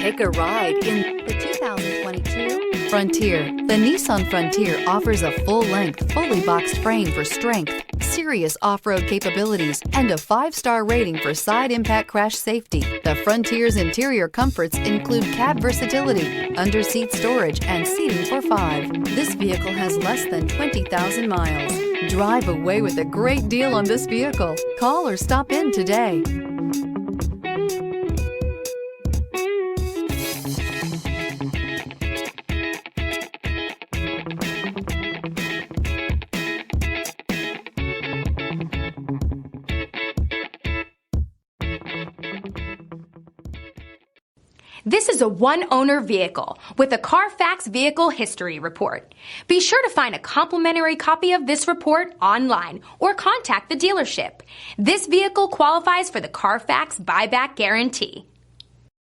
Take a ride in the 2022 Frontier. The Nissan Frontier offers a full-length, fully boxed frame for strength, serious off-road capabilities, and a 5-star rating for side impact crash safety. The Frontier's interior comforts include cab versatility, under-seat storage, and seating for 5. This vehicle has less than 20,000 miles. Drive away with a great deal on this vehicle. Call or stop in today. This is a one-owner vehicle with a Carfax Vehicle History Report. Be sure to find a complimentary copy of this report online or contact the dealership. This vehicle qualifies for the Carfax Buyback Guarantee.